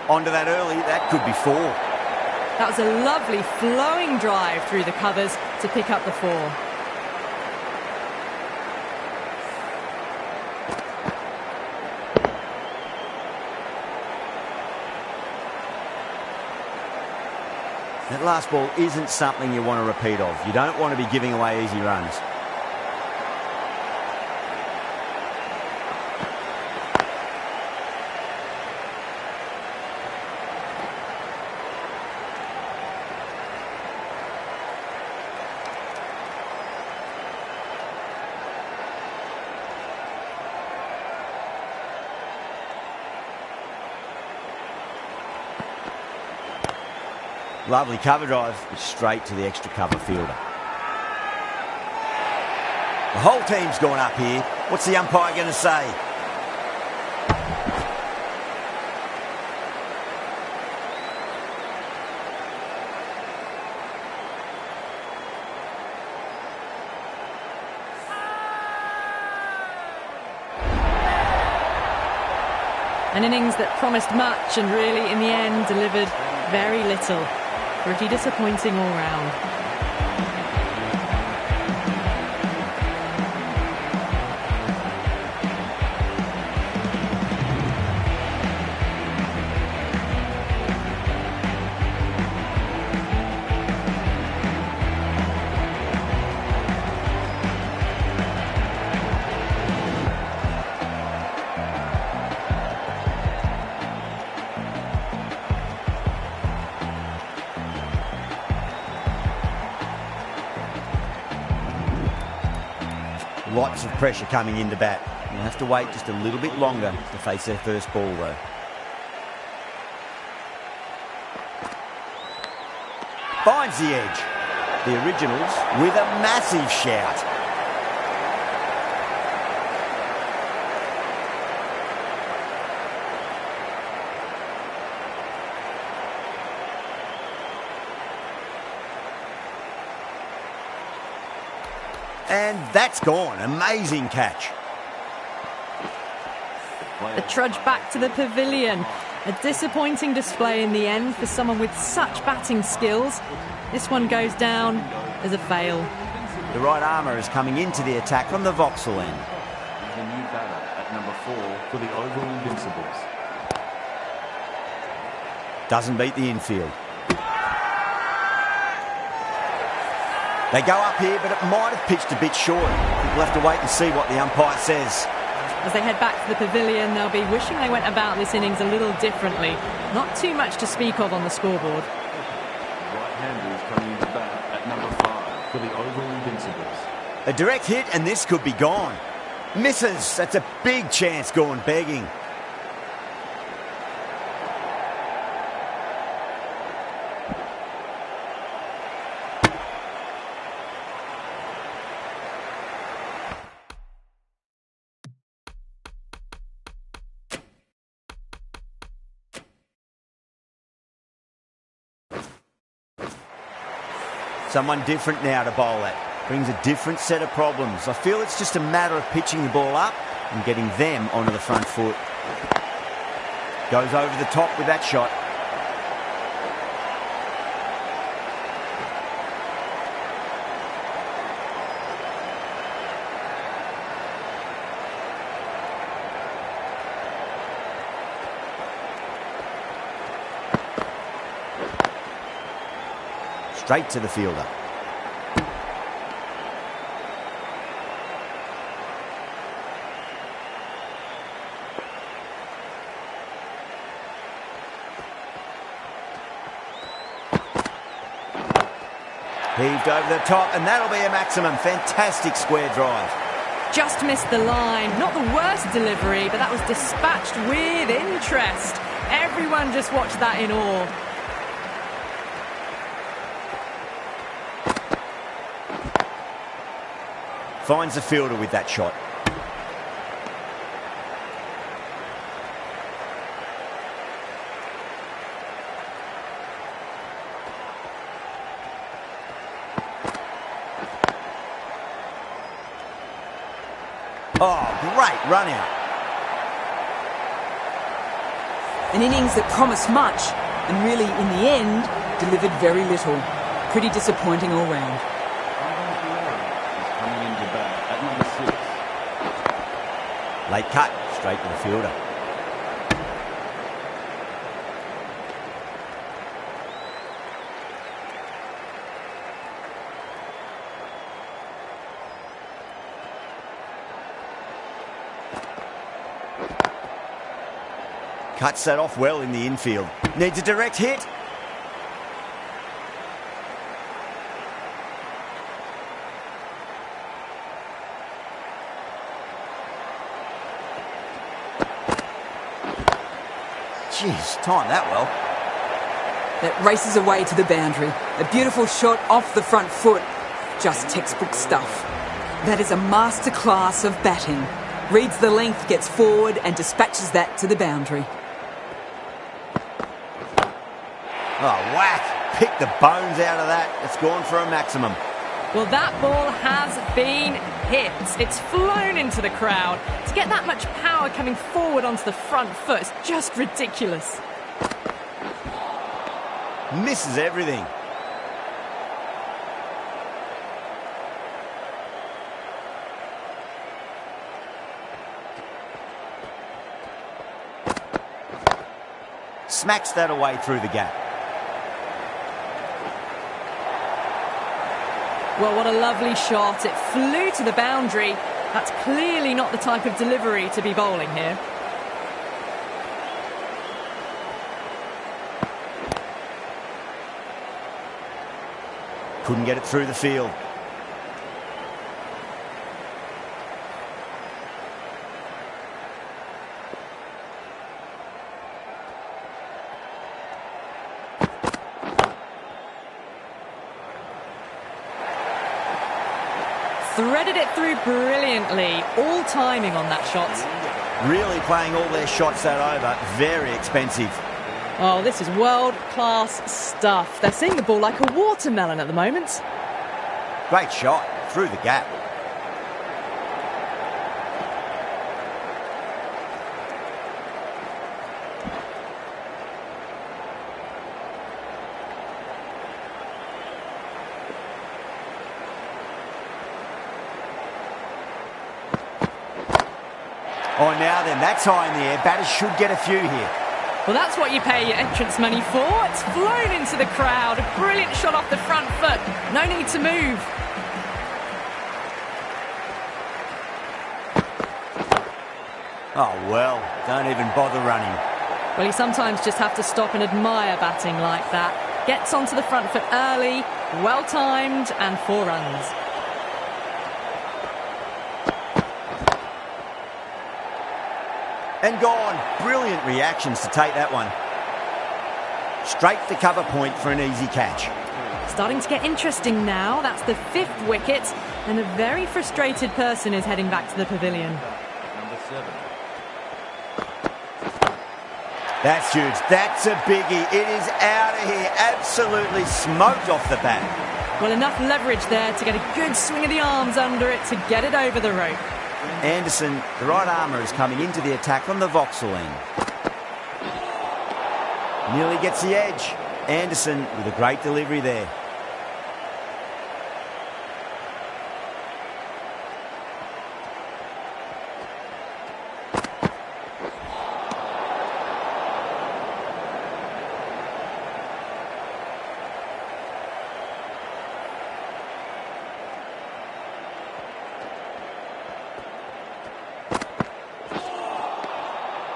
Onto that early, that could be 4. That was a lovely flowing drive through the covers to pick up the 4. That last ball isn't something you want to repeat of. You don't want to be giving away easy runs. Lovely cover drive, straight to the extra cover fielder. The whole team's gone up here. What's the umpire going to say? An innings that promised much and really, in the end, delivered very little. Pretty disappointing all round. Lots of pressure coming into bat. You'll have to wait just a little bit longer to face their first ball, though. Finds the edge. The Originals with a massive shout. And that's gone. Amazing catch. The trudge back to the pavilion. A disappointing display in the end for someone with such batting skills. This one goes down as a fail. The right armour is coming into the attack from the Vauxhall end. The new batter at number 4 for the Oval Invincibles. Doesn't beat the infield. They go up here, but it might have pitched a bit short. We'll have to wait and see what the umpire says. As they head back to the pavilion, they'll be wishing they went about this innings a little differently. Not too much to speak of on the scoreboard. Right-hander is coming into bat at number 5 for the Oval Invincibles. A direct hit, and this could be gone. Misses. That's a big chance gone begging. Someone different now to bowl at. Brings a different set of problems. I feel it's just a matter of pitching the ball up and getting them onto the front foot. Goes over the top with that shot. Straight to the fielder. Heaved over the top, and that'll be a maximum. Fantastic square drive. Just missed the line. Not the worst delivery, but that was dispatched with interest. Everyone just watched that in awe. Finds the fielder with that shot. Oh, great run out. An innings that promised much and really, in the end, delivered very little. Pretty disappointing all round. Coming into bat at number 6. Late cut, straight to the fielder. Cuts that off well in the infield. Needs a direct hit. Jeez, timed that well. That races away to the boundary. A beautiful shot off the front foot. Just textbook stuff. That is a masterclass of batting. Reads the length, gets forward and dispatches that to the boundary. Oh, whack. Pick the bones out of that. It's gone for a maximum. Well, that ball has been hit. It's flown into the crowd. To get that much power coming forward onto the front foot is just ridiculous. Misses everything. Smacks that away through the gap. Well, what a lovely shot. It flew to the boundary. That's clearly not the type of delivery to be bowling here. Couldn't get it through the field. Threaded it through brilliantly. All timing on that shot. Really playing all their shots that over. Very expensive. Oh, this is world-class stuff. They're seeing the ball like a watermelon at the moment. Great shot. Through the gap. Oh, now then, that's high in the air. Batters should get a few here. Well, that's what you pay your entrance money for. It's flown into the crowd. A brilliant shot off the front foot. No need to move. Oh, well, don't even bother running. Well, you sometimes just have to stop and admire batting like that. Gets onto the front foot early, well-timed, and 4 runs. And gone. Brilliant reactions to take that one. Straight to cover point for an easy catch. Starting to get interesting now. That's the 5th wicket, and a very frustrated person is heading back to the pavilion. Number 7. That's huge. That's a biggie. It is out of here. Absolutely smoked off the bat. Well, enough leverage there to get a good swing of the arms under it to get it over the rope. Anderson, the right armour, is coming into the attack on the Vauxhall end. Nearly gets the edge. Anderson with a great delivery there.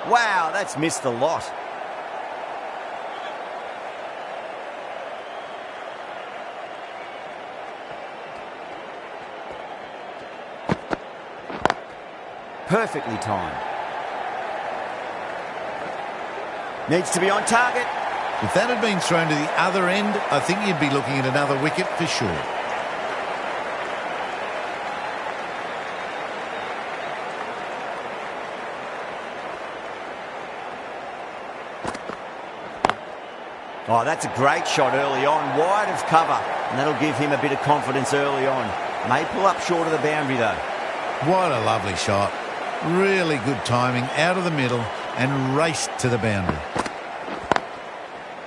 Wow, that's missed a lot. Perfectly timed. Needs to be on target. If that had been thrown to the other end, I think you'd be looking at another wicket for sure. Oh, that's a great shot early on, wide of cover, and that'll give him a bit of confidence early on. May pull up short of the boundary though. What a lovely shot. Really good timing out of the middle and raced to the boundary.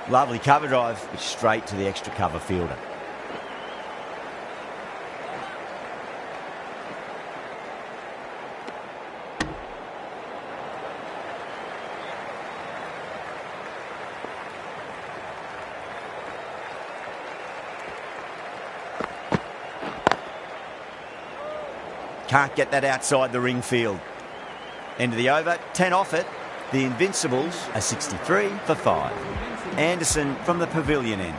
Lovely cover drive, but straight to the extra cover fielder. Can't get that outside the ring field. End of the over, 10 off it. The Invincibles are 63 for 5. Anderson from the pavilion end.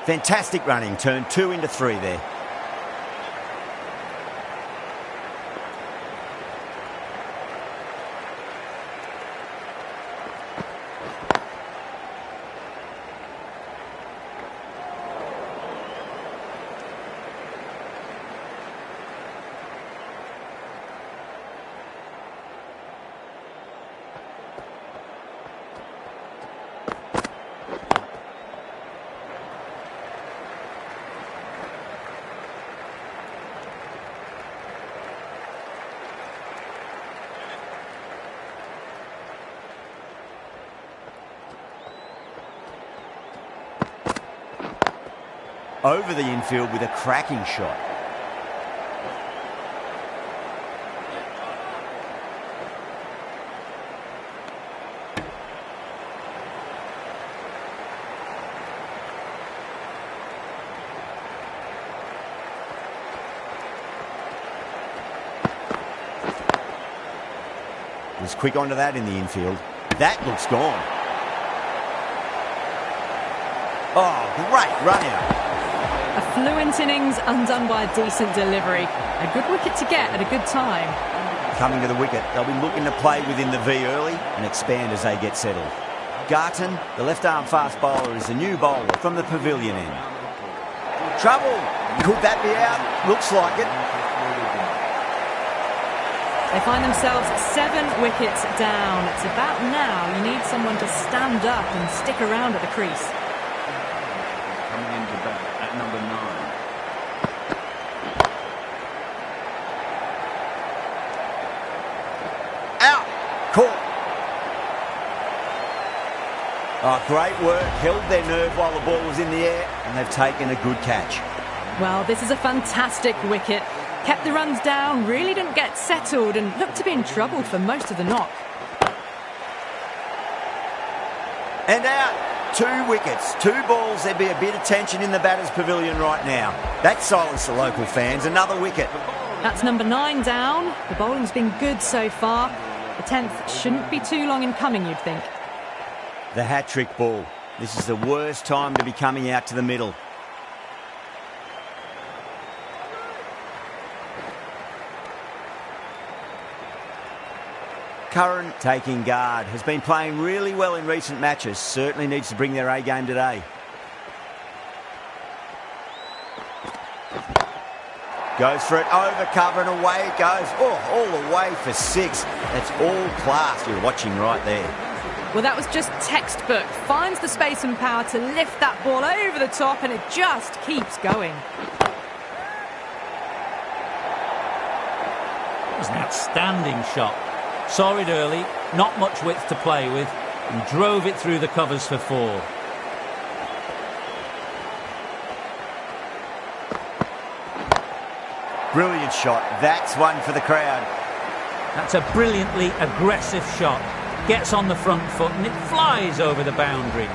Fantastic running, turned 2 into 3 there. Over the infield with a cracking shot. Was quick onto that in the infield. That looks gone. Oh, great run out. A fluent innings undone by a decent delivery. A good wicket to get at a good time. Coming to the wicket, they'll be looking to play within the V early and expand as they get settled. Garton, the left-arm fast bowler, is the new bowler from the pavilion end. Trouble! Could that be out? Looks like it. They find themselves 7 wickets down. It's about now you need someone to stand up and stick around at the crease. Coming into bat at number 9. Out! Caught! Oh, great work. Held their nerve while the ball was in the air, and they've taken a good catch. Well, this is a fantastic wicket. Kept the runs down, really didn't get settled, and looked to be in trouble for most of the knock. And out. 2 wickets, 2 balls. There'd be a bit of tension in the batter's pavilion right now. That silenced the local fans. Another wicket. That's number 9 down. The bowling's been good so far. The 10th shouldn't be too long in coming, you'd think. The hat-trick ball. This is the worst time to be coming out to the middle. Curran taking guard. Has been playing really well in recent matches. Certainly needs to bring their A game today. Goes for it over cover and away it goes. Oh, all the way for 6. That's all class you're watching right there. Well, that was just textbook. Finds the space and power to lift that ball over the top, and it just keeps going. It was an outstanding shot. Saw it early, not much width to play with, and drove it through the covers for 4. Brilliant shot. That's one for the crowd. That's a brilliantly aggressive shot. Gets on the front foot and it flies over the boundary.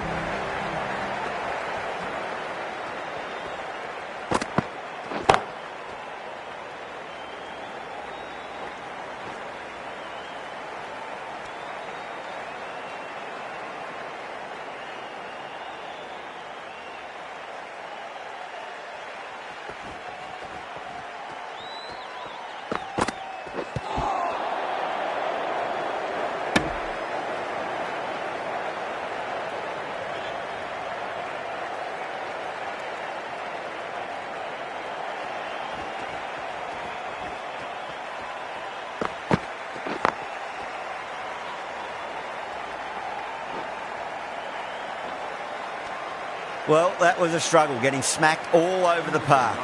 Well, that was a struggle, getting smacked all over the park. The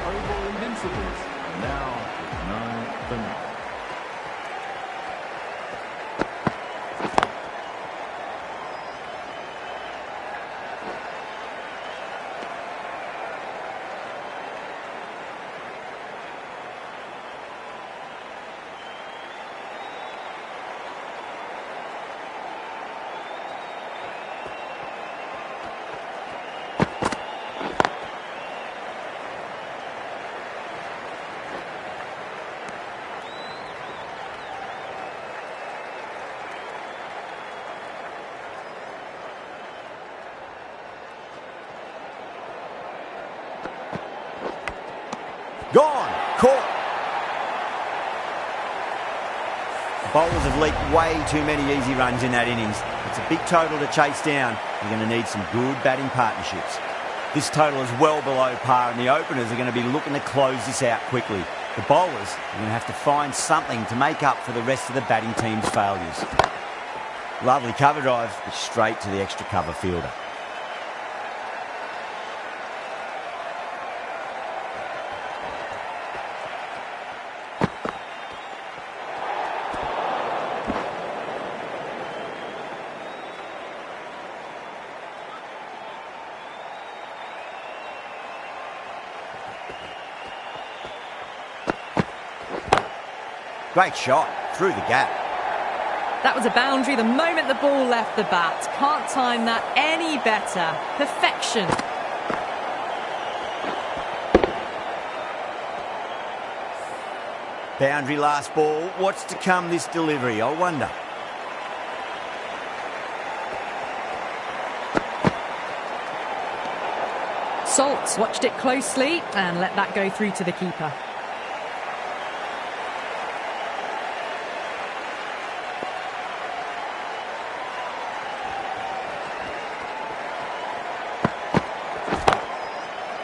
Oval Invincibles are now with 9 for 9. Gone. Caught. The bowlers have leaked way too many easy runs in that innings. It's a big total to chase down. You're going to need some good batting partnerships. This total is well below par, and the openers are going to be looking to close this out quickly. The bowlers are going to have to find something to make up for the rest of the batting team's failures. Lovely cover drive, but straight to the extra cover fielder. Great shot, through the gap. That was a boundary the moment the ball left the bat. Can't time that any better. Perfection. Boundary last ball. What's to come this delivery, I wonder. Salt's watched it closely and let that go through to the keeper.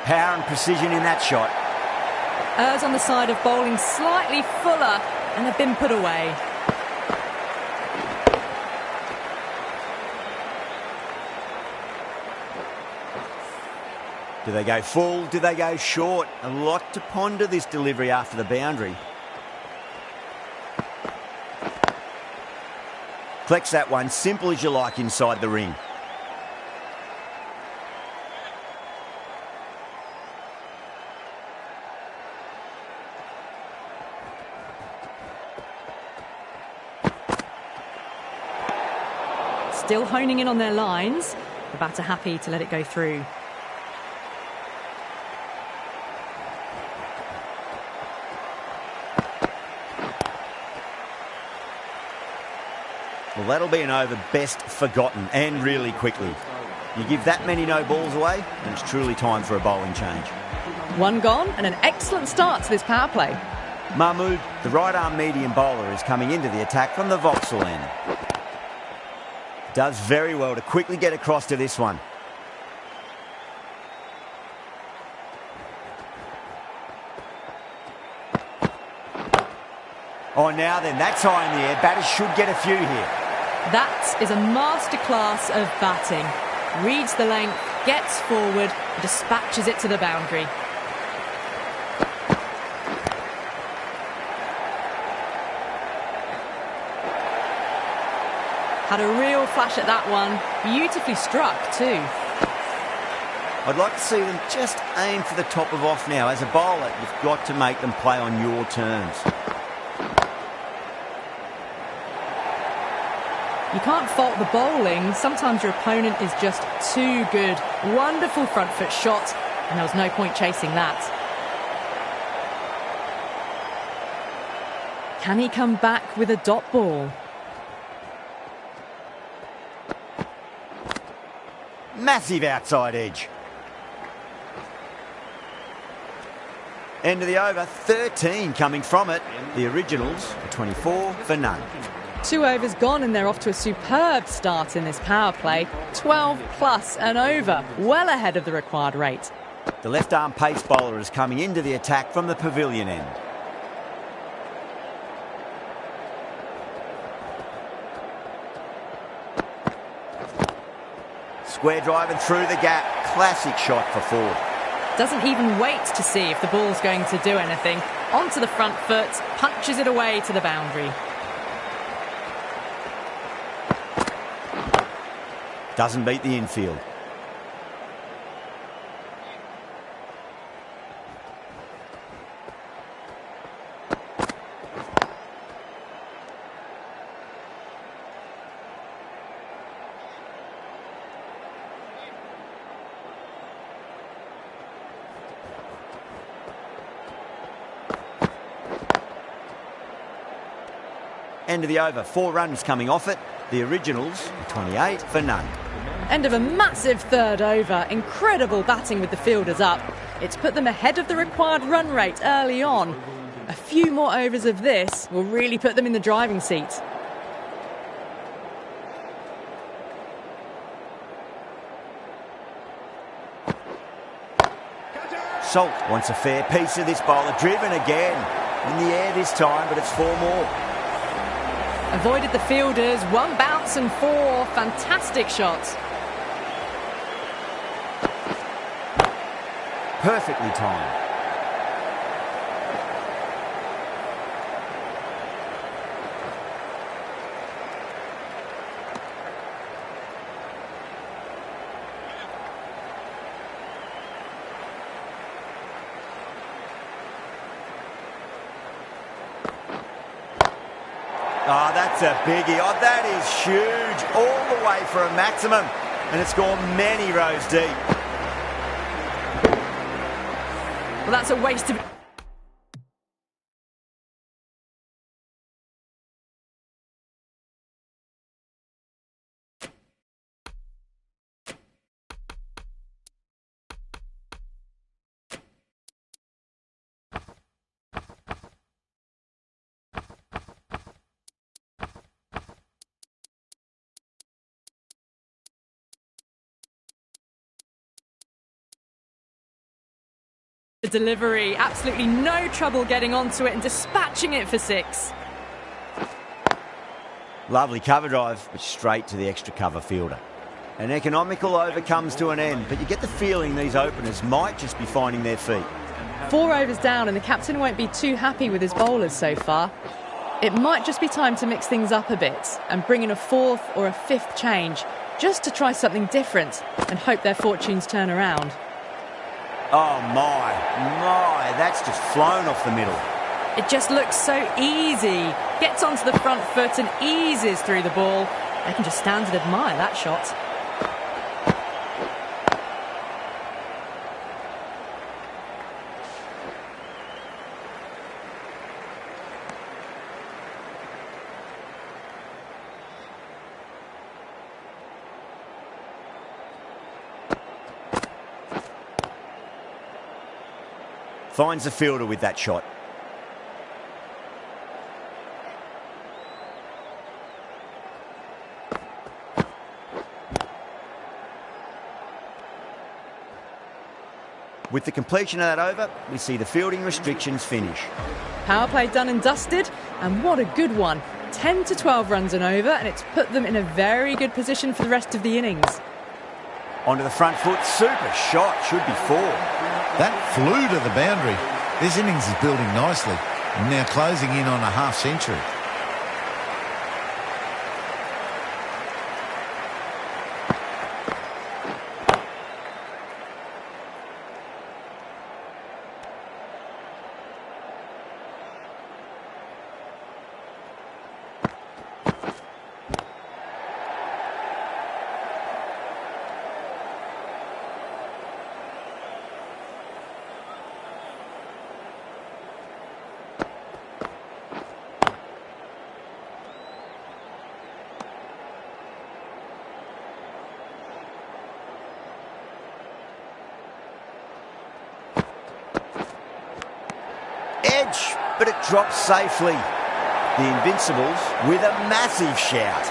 Power and precision in that shot. Errs on the side of bowling slightly fuller and have been put away. Do they go full? Do they go short? A lot to ponder this delivery after the boundary. Collects that one, simple as you like inside the ring. Still honing in on their lines. The batter happy to let it go through. Well, that'll be an over best forgotten, and really quickly. You give that many no balls away, and it's truly time for a bowling change. One gone and an excellent start to this power play. Mahmood, the right-arm medium bowler, is coming into the attack from the Vauxhall end. Does very well to quickly get across to this one. Oh, now then, that's high in the air. Batters should get a few here. That is a masterclass of batting. Reads the length, gets forward, and dispatches it to the boundary. Had a real flash at that one. Beautifully struck too. I'd like to see them just aim for the top of off now. As a bowler, you've got to make them play on your terms. You can't fault the bowling. Sometimes your opponent is just too good. Wonderful front foot shot, and there was no point chasing that. Can he come back with a dot ball? Massive outside edge. End of the over, 13 coming from it. The originals are 24 for none. 2 overs gone and they're off to a superb start in this power play. 12 plus and over, well ahead of the required rate. The left-arm pace bowler is coming into the attack from the pavilion end. Square driving through the gap. Classic shot for Ford. Doesn't even wait to see if the ball's going to do anything. Onto the front foot, punches it away to the boundary. Doesn't beat the infield. End of the over. 4 runs coming off it. The originals, 28 for none. End of a massive third over. Incredible batting with the fielders up. It's put them ahead of the required run rate early on. A few more overs of this will really put them in the driving seat. Salt wants a fair piece of this bowler. Driven again. In the air this time, but it's 4 more. Avoided the fielders, 1 bounce and 4. Fantastic shots. Perfectly timed. Oh, that's a biggie. Oh, that is huge. All the way for a maximum. And it's gone many rows deep. Well, that's a waste of... delivery. Absolutely no trouble getting onto it and dispatching it for 6. Lovely cover drive, but straight to the extra cover fielder. An economical over comes to an end, but you get the feeling these openers might just be finding their feet. 4 overs down and the captain won't be too happy with his bowlers so far. It might just be time to mix things up a bit and bring in a 4th or a 5th change just to try something different and hope their fortunes turn around. Oh my, that's just flown off the middle. It just looks so easy. Gets onto the front foot and eases through the ball. They can just stand and admire that shot. Finds the fielder with that shot. With the completion of that over, we see the fielding restrictions finish. Power play done and dusted, and what a good one. 10 to 12 runs and over, and it's put them in a very good position for the rest of the innings. Onto the front foot, super shot, should be 4. That flew to the boundary. This innings is building nicely. Now closing in on a half-century. Edge, but it drops safely. The Invincibles with a massive shout.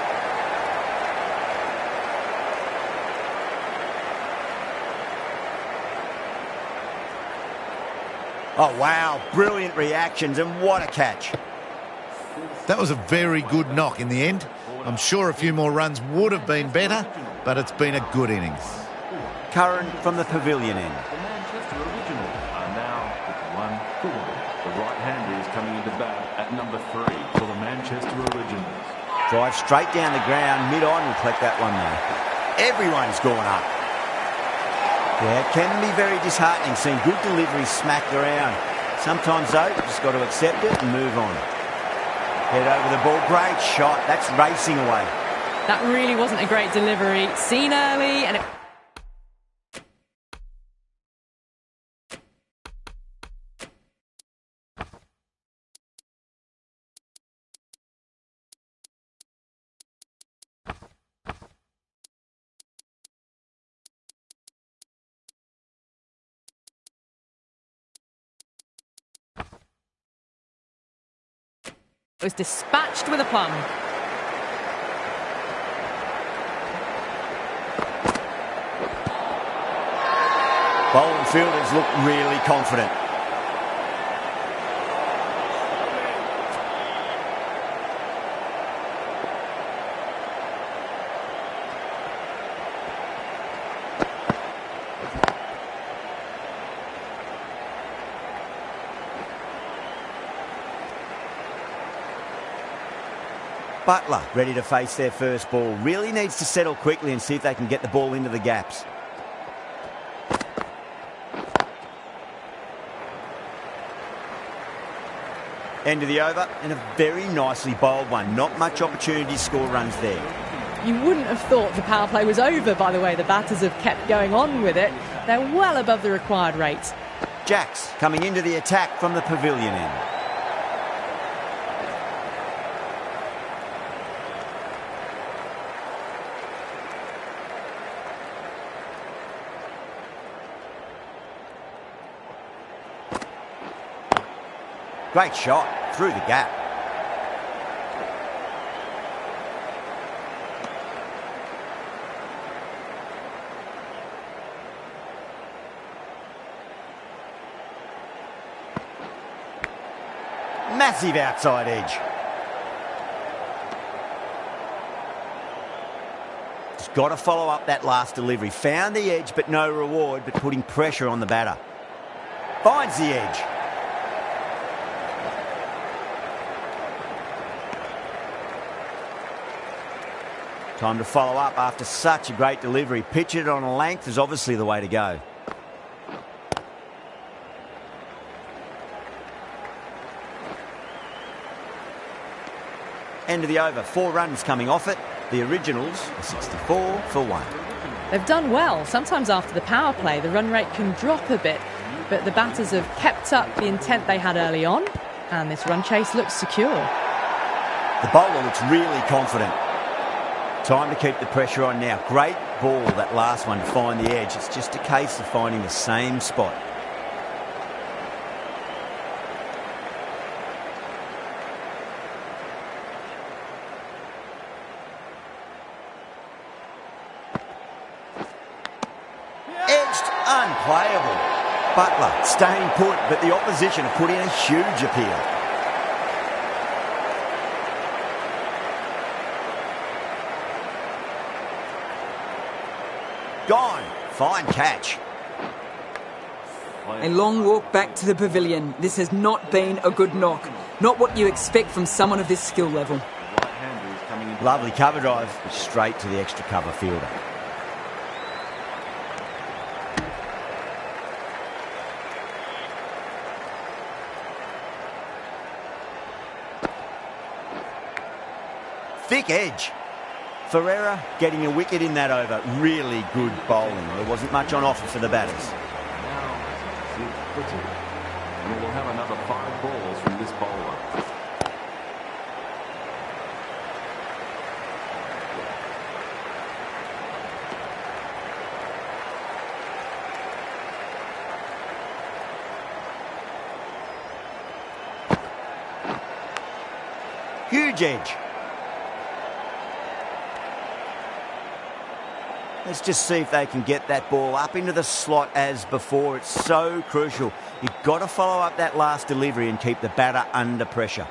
Oh wow, brilliant reactions and what a catch. That was a very good knock in the end. I'm sure a few more runs would have been better, but it's been a good innings. Curran from the pavilion end. The Manchester Originals are now at 1-1. The right-hander is coming into bat at number 3 for the Manchester Originals. Drive straight down the ground. Mid-on will collect that one though. Everyone's gone up. Yeah, it can be very disheartening seeing good deliveries smacked around. Sometimes though, you've just got to accept it and move on. Head over the ball. Great shot. That's racing away. That really wasn't a great delivery. Seen early and it... was dispatched with a plum. Bowling fielders look really confident. Butler ready to face their first ball. Really needs to settle quickly and see if they can get the ball into the gaps. End of the over and a very nicely bowled one. Not much opportunity to score runs there. You wouldn't have thought the power play was over by the way the batters have kept going on with it. They're well above the required rate. Jacks coming into the attack from the pavilion end. Great shot through the gap. Massive outside edge. Just got to follow up that last delivery. Found the edge but no reward, but putting pressure on the batter. Finds the edge. Time to follow up after such a great delivery. Pitch it on a length is obviously the way to go. End of the over. 4 runs coming off it. The Originals are 64 for 1. They've done well. Sometimes after the power play, the run rate can drop a bit, but the batters have kept up the intent they had early on, and this run chase looks secure. The bowler looks really confident. Time to keep the pressure on now. Great ball, that last one, to find the edge. It's just a case of finding the same spot. Edged, unplayable. Butler staying put, but the opposition have put in a huge appeal. Gone. Fine catch. A long walk back to the pavilion. This has not been a good knock. Not what you expect from someone of this skill level. Lovely cover drive, straight to the extra cover fielder. Thick edge. Ferreira getting a wicket in that over. Really good bowling. There wasn't much on offer for the batters. And we'll have another 5 balls from this bowler. Huge edge. Let's just see if they can get that ball up into the slot as before. It's so crucial. You've got to follow up that last delivery and keep the batter under pressure.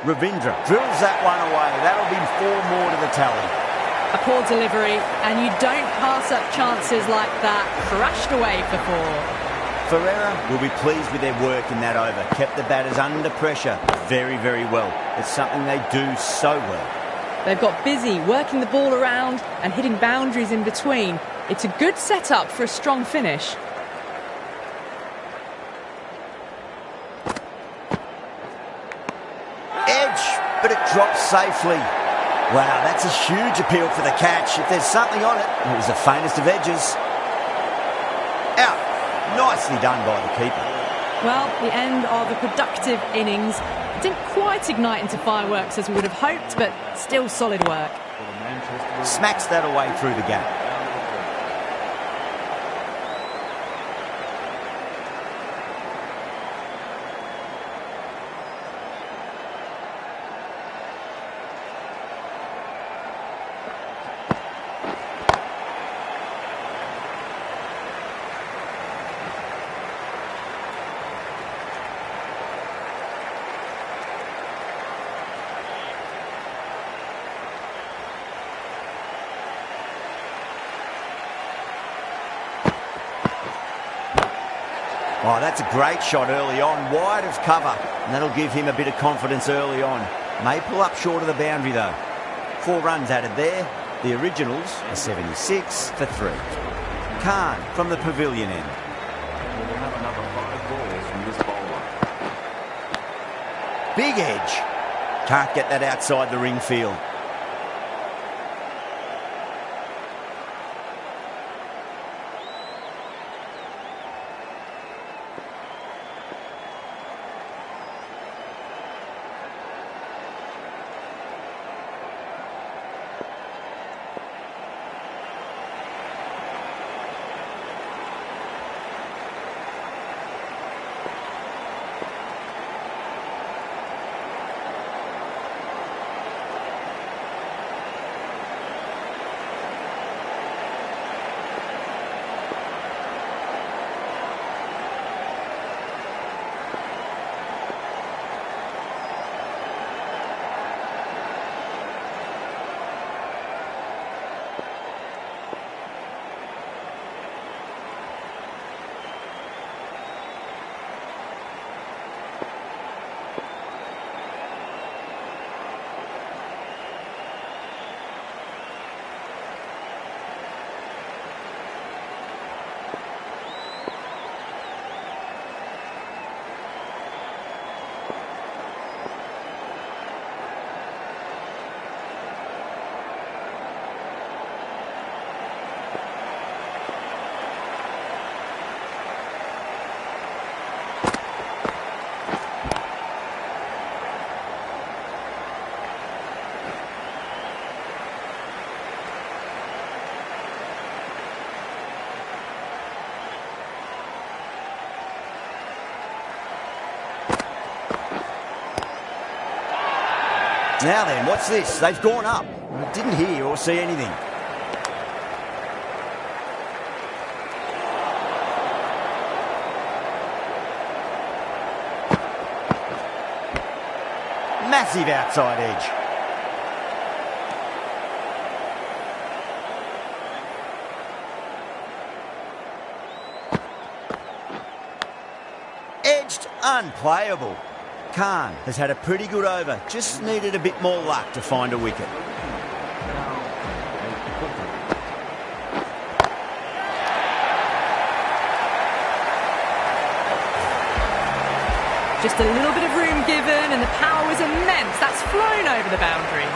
Ravindra drills that one away. That'll be 4 more to the tally. A poor delivery, and you don't pass up chances like that. Crushed away for 4. Ferreira will be pleased with their work in that over. Kept the batters under pressure very, very well. It's something they do so well. They've got busy working the ball around and hitting boundaries in between. It's a good setup for a strong finish. Edge, but it drops safely. Wow, that's a huge appeal for the catch. If there's something on it, it was the faintest of edges. Out. Nicely done by the keeper. Well, the end of a productive innings. It didn't quite ignite into fireworks as we would have hoped, but still solid work. Smacks that away through the gap. Oh, that's a great shot early on, wide of cover, and that'll give him a bit of confidence early on. May pull up short of the boundary though. 4 runs added there. The originals are 76 for 3. Khan from the pavilion end. We'll have another 5 balls from this bowler. Big edge. Can't get that outside the ring field. Now then, what's this? They've gone up. I didn't hear or see anything. Massive outside edge. Edged, unplayable. Khan has had a pretty good over, just needed a bit more luck to find a wicket. Just a little bit of room given and the power was immense. That's flown over the boundary.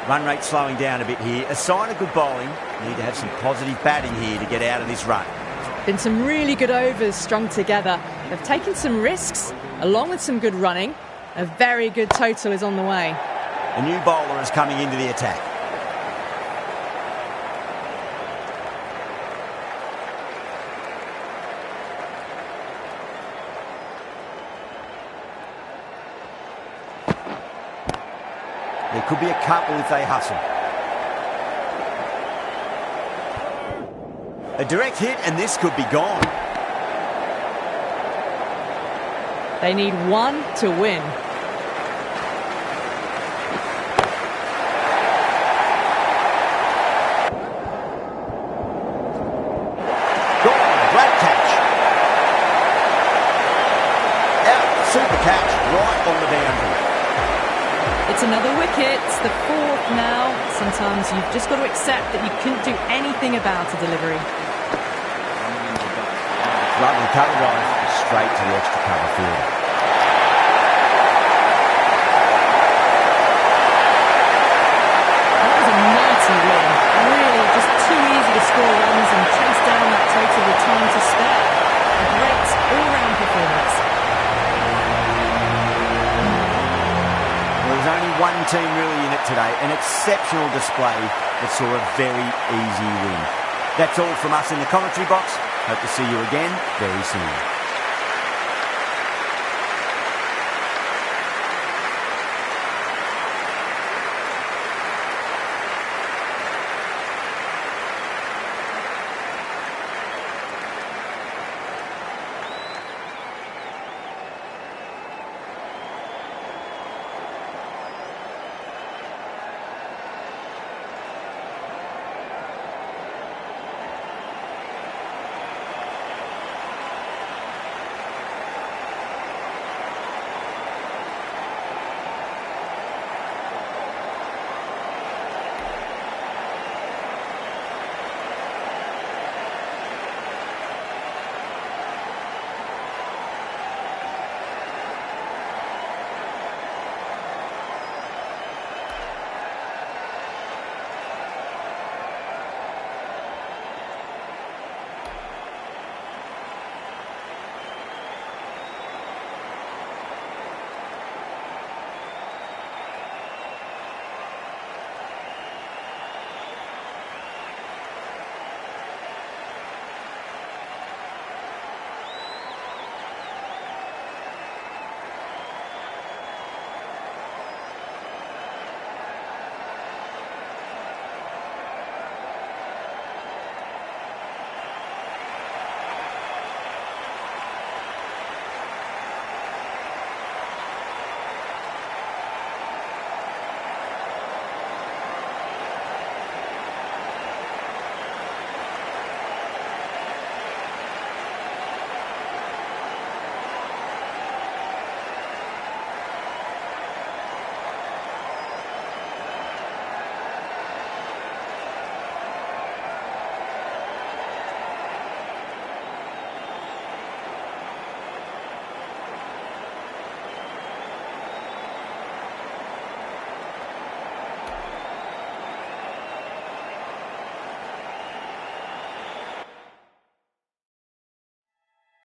Run rate slowing down a bit here. A sign of good bowling. Need to have some positive batting here to get out of this rut. Been some really good overs strung together. They've taken some risks, along with some good running. A very good total is on the way. A new bowler is coming into the attack. There could be a couple if they hustle. A direct hit and this could be gone. They need one to win. Gone, great catch. Out, super catch, right on the boundary. It's another wicket. It's the fourth now. Sometimes you've just got to accept that you couldn't do anything about a delivery. Lovely cover drive, straight to the extra cover field. That was a mighty win. Really just too easy to score runs and chase down that total with time to spare. A great all-round performance. Well, there's only one team really in it today, an exceptional display that saw a very easy win. That's all from us in the commentary box. Hope to see you again very soon.